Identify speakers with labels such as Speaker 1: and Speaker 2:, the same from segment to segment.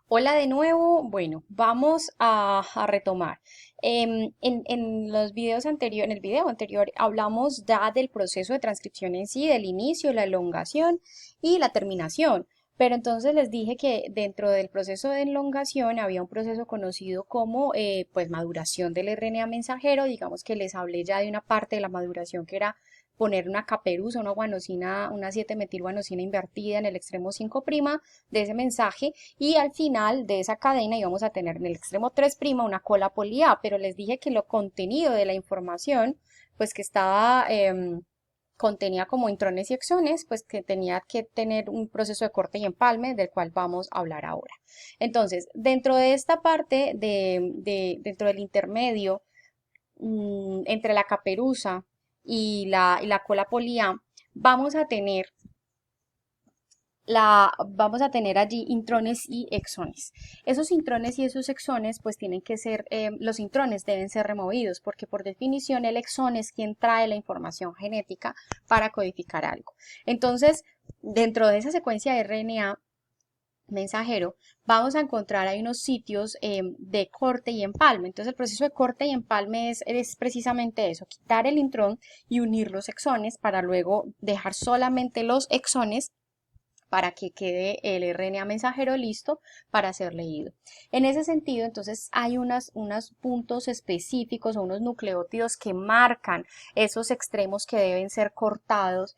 Speaker 1: Hola de nuevo. Bueno, vamos a retomar. En los videos anteriores, en el video anterior hablamos ya del proceso de transcripción en sí, del inicio, la elongación y la terminación. Pero entonces les dije que dentro del proceso de elongación había un proceso conocido como pues maduración del RNA mensajero. Digamos que les hablé ya de una parte de la maduración que era poner una caperuza, una guanosina, una 7-metilguanosina invertida en el extremo 5' de ese mensaje y al final de esa cadena íbamos a tener en el extremo 3' una cola poli A, pero les dije que lo contenido de la información, pues que estaba, contenía como intrones y exones, pues que tenía que tener un proceso de corte y empalme del cual vamos a hablar ahora. Entonces, dentro de esta parte, dentro del intermedio, entre la caperuza y la cola poli A, vamos a tener vamos a tener allí intrones y exones. Esos intrones y esos exones pues tienen que ser, los intrones deben ser removidos porque por definición el exón es quien trae la información genética para codificar algo. Entonces, dentro de esa secuencia de RNA mensajero, vamos a encontrar hay unos sitios de corte y empalme. Entonces, el proceso de corte y empalme es precisamente eso, quitar el intrón y unir los exones para luego dejar solamente los exones para que quede el RNA mensajero listo para ser leído. En ese sentido, entonces hay unos puntos específicos o unos nucleótidos que marcan esos extremos que deben ser cortados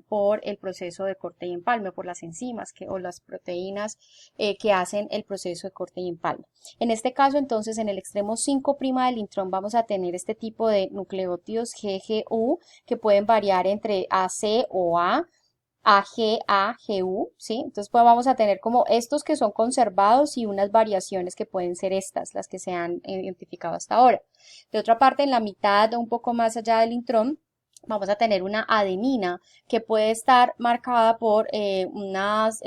Speaker 1: por el proceso de corte y empalme, por las enzimas o las proteínas que hacen el proceso de corte y empalme. En este caso, entonces, en el extremo 5' del intrón vamos a tener este tipo de nucleótidos GGU que pueden variar entre AC o A, AG, A, GU, ¿sí? Entonces pues vamos a tener como estos que son conservados y unas variaciones que pueden ser estas, las que se han identificado hasta ahora. De otra parte, en la mitad o un poco más allá del intrón, vamos a tener una adenina que puede estar marcada por unos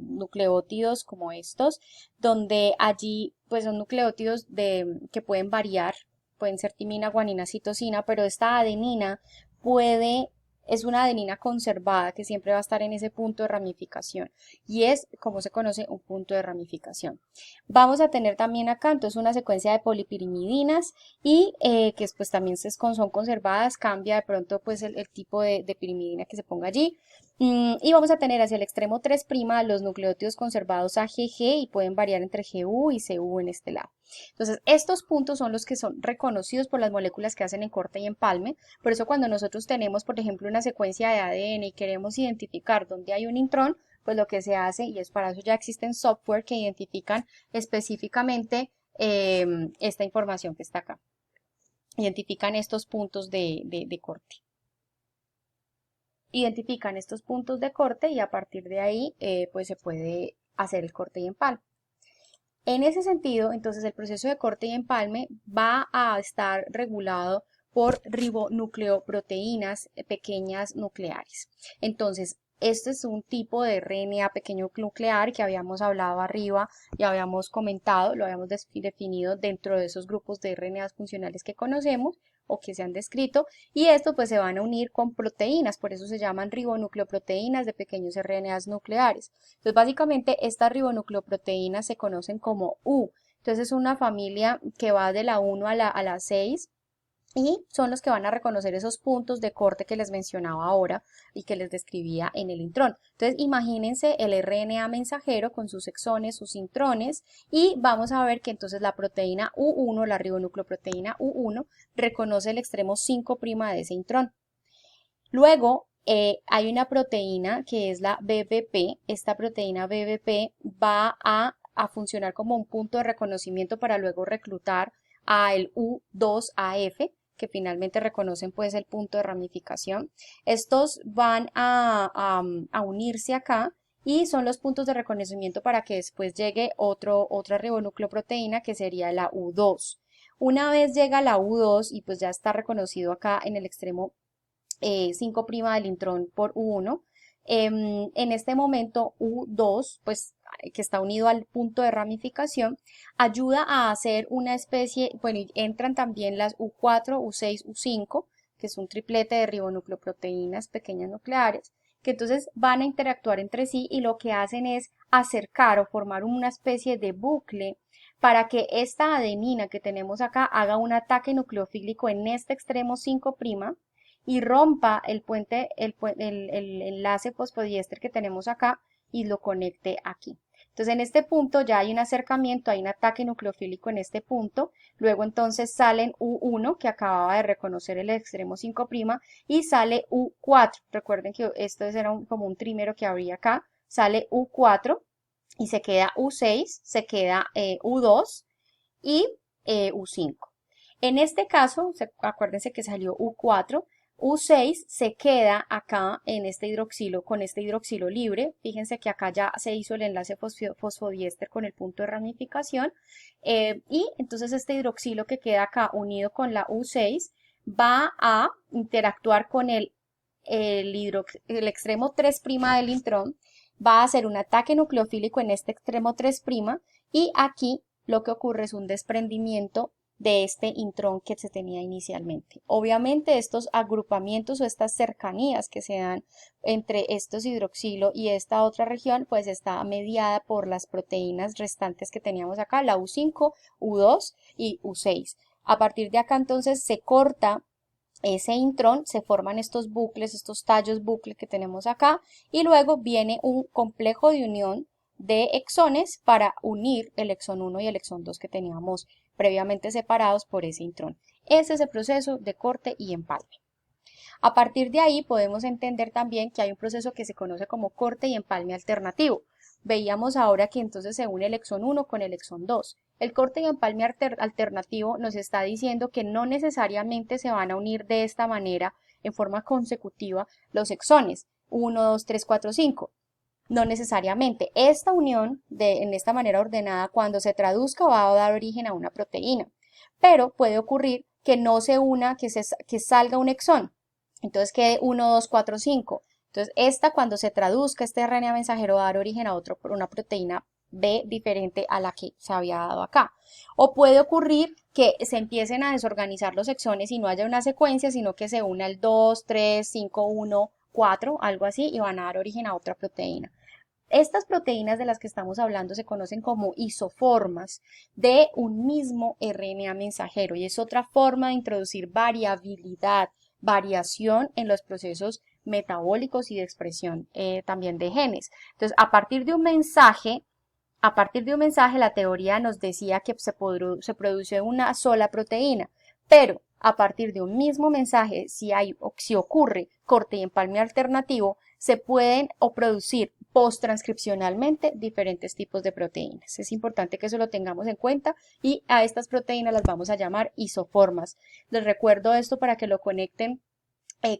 Speaker 1: nucleótidos como estos, donde allí pues son nucleótidos que pueden variar, pueden ser timina, guanina, citosina, pero esta adenina puede es una adenina conservada que siempre va a estar en ese punto de ramificación y es, como se conoce, un punto de ramificación. Vamos a tener también acá entonces una secuencia de polipirimidinas y que pues también son conservadas, cambia de pronto pues el tipo de pirimidina que se ponga allí. Y vamos a tener hacia el extremo 3' los nucleótidos conservados AGG y pueden variar entre GU y CU en este lado. Entonces, estos puntos son los que son reconocidos por las moléculas que hacen en corte y empalme. Por eso cuando nosotros tenemos, por ejemplo, una secuencia de ADN y queremos identificar dónde hay un intrón, pues lo que se hace, y es para eso ya existen software que identifican específicamente esta información que está acá. Identifican estos puntos de corte. Identifican estos puntos de corte y a partir de ahí pues se puede hacer el corte y empalme. En ese sentido, entonces el proceso de corte y empalme va a estar regulado por ribonucleoproteínas pequeñas nucleares. Entonces, este es un tipo de RNA pequeño nuclear que habíamos hablado arriba y habíamos comentado, lo habíamos definido dentro de esos grupos de RNAs funcionales que conocemos o que se han descrito, y estos pues se van a unir con proteínas, por eso se llaman ribonucleoproteínas de pequeños RNAs nucleares. Entonces, básicamente, estas ribonucleoproteínas se conocen como U. Entonces, es una familia que va de la 1 a la 6 y son los que van a reconocer esos puntos de corte que les mencionaba ahora y que les describía en el intrón. Entonces, imagínense el RNA mensajero con sus exones, sus intrones, y vamos a ver que entonces la proteína U1, la ribonucleoproteína U1, reconoce el extremo 5' de ese intrón. Luego, hay una proteína que es la BBP. Esta proteína BBP va a funcionar como un punto de reconocimiento para luego reclutar a el U2AF, que finalmente reconocen pues el punto de ramificación. Estos van a unirse acá y son los puntos de reconocimiento para que después llegue otra ribonucleoproteína que sería la U2. Una vez llega la U2 y pues ya está reconocido acá en el extremo 5' del intrón por U1. En este momento U2, pues que está unido al punto de ramificación, ayuda a hacer una especie, bueno, y entran también las U4, U6, U5, que es un triplete de ribonucleoproteínas pequeñas nucleares, que entonces van a interactuar entre sí y lo que hacen es acercar o formar una especie de bucle para que esta adenina que tenemos acá haga un ataque nucleofílico en este extremo 5' y rompa el enlace fosfodiéster que tenemos acá y lo conecte aquí. Entonces en este punto ya hay un acercamiento, hay un ataque nucleofílico en este punto, luego entonces salen U1 que acababa de reconocer el extremo 5' y sale U4, recuerden que esto era como un trímero que habría acá, sale U4 y se queda U6, se queda U2 y U5. En este caso, acuérdense que salió U4, U6 se queda acá en este hidroxilo, con este hidroxilo libre. Fíjense que acá ya se hizo el enlace fosfodiéster con el punto de ramificación. Y entonces este hidroxilo que queda acá unido con la U6 va a interactuar con el extremo 3' del intrón, va a hacer un ataque nucleofílico en este extremo 3' y aquí lo que ocurre es un desprendimiento de este intrón que se tenía inicialmente. Obviamente estos agrupamientos o estas cercanías que se dan entre estos hidroxilo y esta otra región pues está mediada por las proteínas restantes que teníamos acá, la U5, U2 y U6. A partir de acá entonces se corta ese intrón, se forman estos bucles, estos tallos bucle que tenemos acá y luego viene un complejo de unión de exones para unir el exón 1 y el exón 2 que teníamos previamente separados por ese intrón. Ese es el proceso de corte y empalme. A partir de ahí podemos entender también que hay un proceso que se conoce como corte y empalme alternativo. Veíamos ahora que entonces se une el exón 1 con el exón 2. El corte y empalme alternativo nos está diciendo que no necesariamente se van a unir de esta manera en forma consecutiva los exones 1, 2, 3, 4, 5. No necesariamente. Esta unión en esta manera ordenada, cuando se traduzca, va a dar origen a una proteína. Pero puede ocurrir que no se una, que salga un exón. Entonces quede 1, 2, 4, 5. Entonces esta cuando se traduzca, este RNA mensajero va a dar origen a una proteína B diferente a la que se había dado acá. O puede ocurrir que se empiecen a desorganizar los exones y no haya una secuencia, sino que se una el 2, 3, 5, 1, 4, algo así, y van a dar origen a otra proteína. Estas proteínas de las que estamos hablando se conocen como isoformas de un mismo RNA mensajero y es otra forma de introducir variabilidad, variación en los procesos metabólicos y de expresión también de genes. Entonces, a partir de un mensaje, la teoría nos decía que se produce una sola proteína, pero a partir de un mismo mensaje, si ocurre corte y empalme alternativo, se pueden producir post-transcripcionalmente diferentes tipos de proteínas. Es importante que eso lo tengamos en cuenta y a estas proteínas las vamos a llamar isoformas. Les recuerdo esto para que lo conecten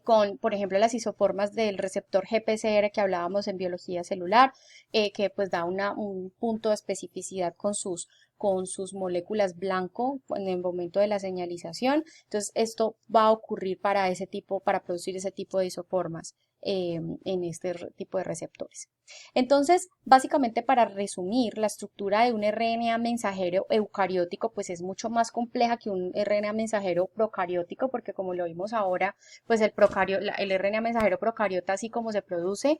Speaker 1: con, por ejemplo, las isoformas del receptor GPCR que hablábamos en biología celular, que pues da un punto de especificidad con sus moléculas blanco en el momento de la señalización. Entonces, esto va a ocurrir para producir ese tipo de isoformas en este tipo de receptores. Entonces, básicamente para resumir, la estructura de un RNA mensajero eucariótico pues es mucho más compleja que un RNA mensajero procariótico, porque como lo vimos ahora, pues el RNA mensajero procariota así como se produce,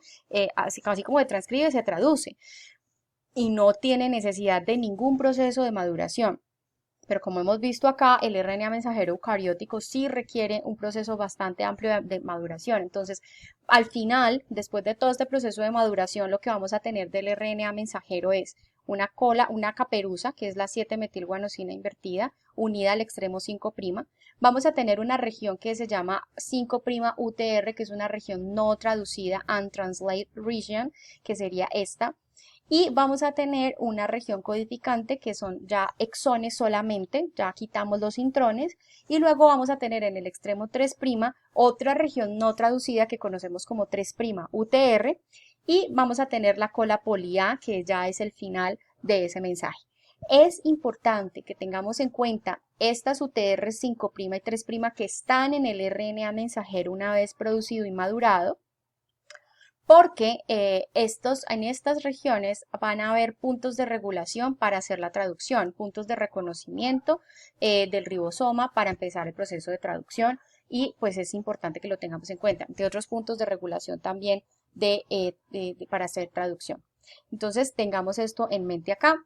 Speaker 1: así como se transcribe, se traduce y no tiene necesidad de ningún proceso de maduración. Pero como hemos visto acá, el RNA mensajero eucariótico sí requiere un proceso bastante amplio de maduración. Entonces, al final, después de todo este proceso de maduración, lo que vamos a tener del RNA mensajero es una caperuza, que es la 7-metilguanosina invertida, unida al extremo 5'. Vamos a tener una región que se llama 5' UTR, que es una región no traducida, untranslated region, que sería esta. Y vamos a tener una región codificante que son ya exones solamente, ya quitamos los intrones, y luego vamos a tener en el extremo 3' otra región no traducida que conocemos como 3' UTR, y vamos a tener la cola poli A, que ya es el final de ese mensaje. Es importante que tengamos en cuenta estas UTR 5' y 3' que están en el RNA mensajero una vez producido y madurado, porque en estas regiones van a haber puntos de regulación para hacer la traducción, puntos de reconocimiento del ribosoma para empezar el proceso de traducción y pues es importante que lo tengamos en cuenta, entre otros puntos de regulación también para hacer traducción. Entonces, tengamos esto en mente acá.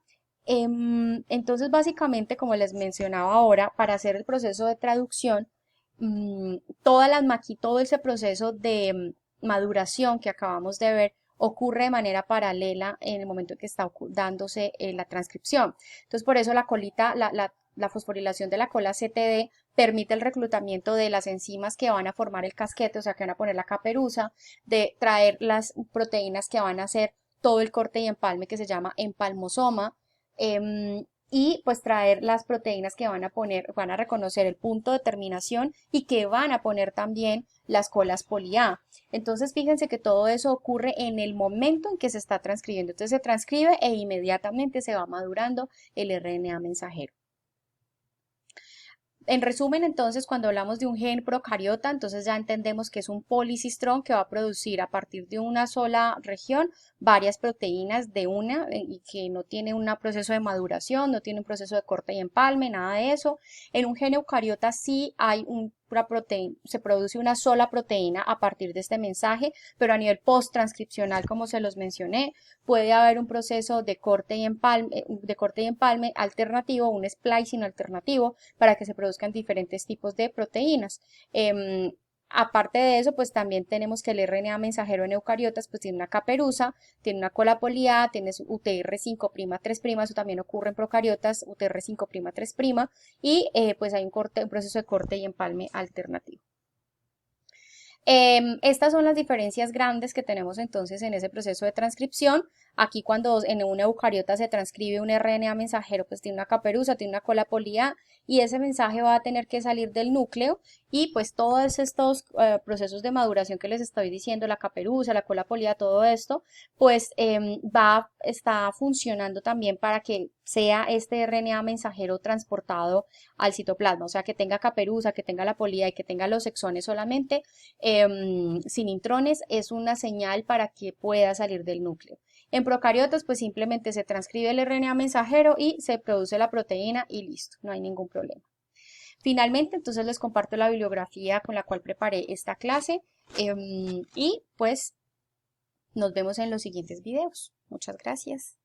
Speaker 1: Entonces, básicamente, como les mencionaba ahora, para hacer el proceso de traducción, todo ese proceso de maduración que acabamos de ver ocurre de manera paralela en el momento en que está dándose la transcripción. Entonces, por eso la colita, la fosforilación de la cola CTD permite el reclutamiento de las enzimas que van a formar el casquete, o sea, que van a poner la caperuza, de traer las proteínas que van a hacer todo el corte y empalme que se llama empalmosoma, y pues traer las proteínas que van a poner, van a reconocer el punto de terminación y que van a poner también las colas poli A. Entonces fíjense que todo eso ocurre en el momento en que se está transcribiendo. Entonces se transcribe e inmediatamente se va madurando el RNA mensajero. En resumen, entonces, cuando hablamos de un gen procariota, entonces ya entendemos que es un policistrón que va a producir a partir de una sola región varias proteínas de una y que no tiene un proceso de maduración, no tiene un proceso de corte y empalme, nada de eso. En un gen eucariota sí hay una proteína, se produce una sola proteína a partir de este mensaje, pero a nivel post-transcripcional, como se los mencioné, puede haber un proceso de corte y empalme alternativo, un splicing alternativo, para que se produzcan diferentes tipos de proteínas. Aparte de eso, pues también tenemos que el RNA mensajero en eucariotas pues tiene una caperuza, tiene una cola poli A, tiene su UTR5'3', eso también ocurre en procariotas, UTR5'3', y pues hay un proceso de corte y empalme alternativo. Estas son las diferencias grandes que tenemos entonces en ese proceso de transcripción. Aquí cuando en una eucariota se transcribe un RNA mensajero, pues tiene una caperuza, tiene una cola poli A y ese mensaje va a tener que salir del núcleo y pues todos estos procesos de maduración que les estoy diciendo, la caperuza, la cola poli A, todo esto, pues está funcionando también para que sea este RNA mensajero transportado al citoplasma, o sea que tenga caperuza, que tenga la poli A y que tenga los exones solamente, sin intrones, es una señal para que pueda salir del núcleo. En procariotas, pues simplemente se transcribe el RNA mensajero y se produce la proteína y listo, no hay ningún problema. Finalmente, entonces les comparto la bibliografía con la cual preparé esta clase y pues nos vemos en los siguientes videos. Muchas gracias.